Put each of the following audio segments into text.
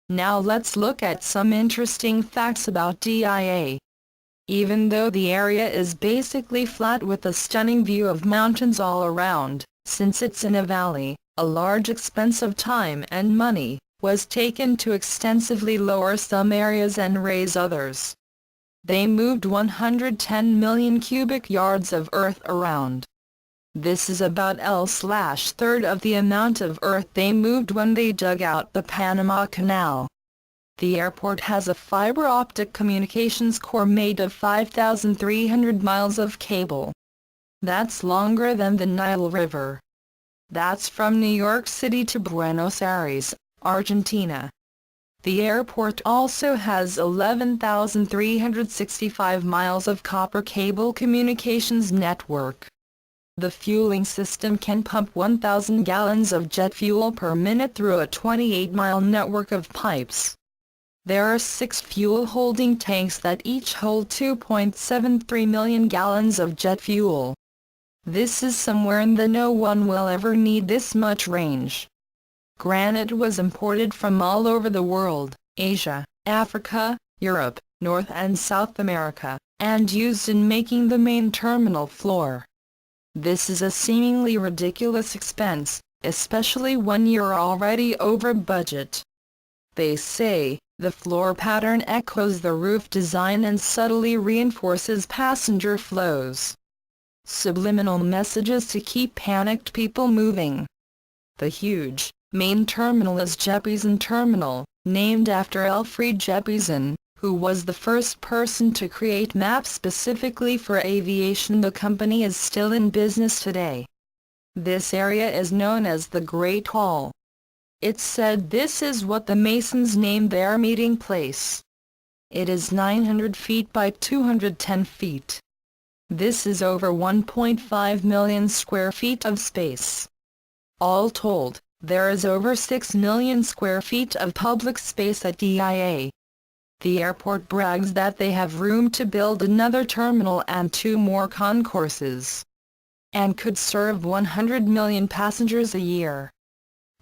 Now let's look at some interesting facts about DIA. Even though the area is basically flat with a stunning view of mountains all around, since it's in a valley, a large expense of time and money was taken to extensively lower some areas and raise others. They moved 110 million cubic yards of earth around. This is about L/third of the amount of earth they moved when they dug out the Panama Canal. The airport has a fiber optic communications core made of 5,300 miles of cable. That's longer than the Nile River. That's from New York City to Buenos Aires, Argentina. The airport also has 11,365 miles of copper cable communications network. The fueling system can pump 1,000 gallons of jet fuel per minute through a 28-mile network of pipes. There are 6 fuel holding tanks that each hold 2.73 million gallons of jet fuel. This is somewhere in the no one will ever need this much range. Granite was imported from all over the world, Asia, Africa, Europe, North and South America, and used in making the main terminal floor. This is a seemingly ridiculous expense, especially when you're already over budget. They say, the floor pattern echoes the roof design and subtly reinforces passenger flows. Subliminal messages to keep panicked people moving. The huge, main terminal is Jeppesen Terminal, named after Alfred Jeppesen, who was the first person to create maps specifically for aviation. The company is still in business today. This area is known as the Great Hall. It's said this is what the Masons named their meeting place. It is 900 feet by 210 feet. This is over 1.5 million square feet of space. All told, there is over 6 million square feet of public space at DIA. The airport brags that they have room to build another terminal and 2 more concourses, and could serve 100 million passengers a year.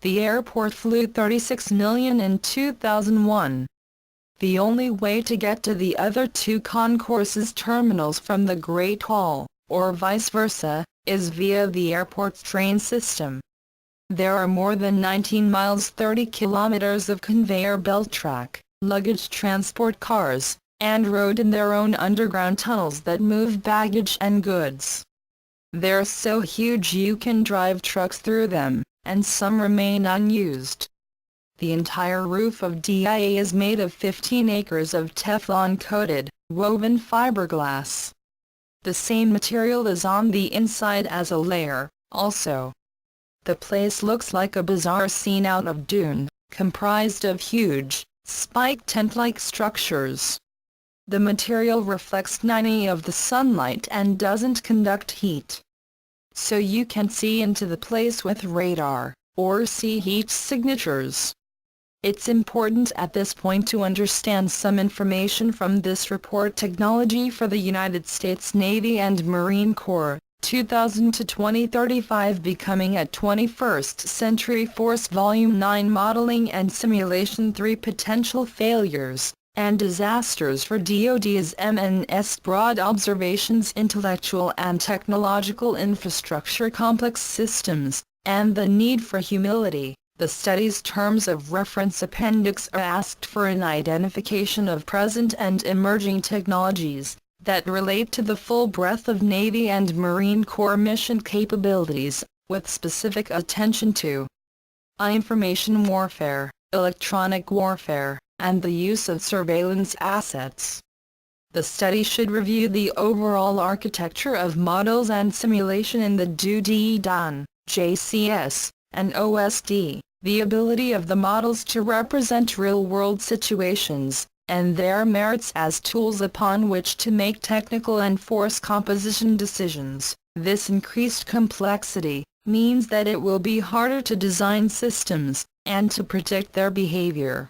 The airport flew 36 million in 2001. The only way to get to the other 2 concourses terminals from the Great Hall, or vice versa, is via the airport's train system. There are more than 19 miles 30 kilometers of conveyor belt track, luggage transport cars, and road in their own underground tunnels that move baggage and goods. They're so huge you can drive trucks through them, and some remain unused. The entire roof of DIA is made of 15 acres of Teflon-coated, woven fiberglass. The same material is on the inside as a layer, also. The place looks like a bizarre scene out of Dune, comprised of huge, spiked tent-like structures. The material reflects 90% of the sunlight and doesn't conduct heat. So you can see into the place with radar, or see heat signatures. It's important at this point to understand some information from this report. Technology for the United States Navy and Marine Corps, 2000 to 2035, Becoming a 21st Century Force Volume 9, Modeling and Simulation. 3 Potential Failures and Disasters for DoD's M&S. Broad Observations, Intellectual and Technological Infrastructure, Complex Systems, and the Need for Humility. The study's terms of reference appendix are asked for an identification of present and emerging technologies that relate to the full breadth of Navy and Marine Corps mission capabilities, with specific attention to information warfare, electronic warfare, and the use of surveillance assets. The study should review the overall architecture of models and simulation in the DoD, JCS, and OSD, the ability of the models to represent real-world situations, and their merits as tools upon which to make technical and force composition decisions. This increased complexity means that it will be harder to design systems, and to predict their behavior.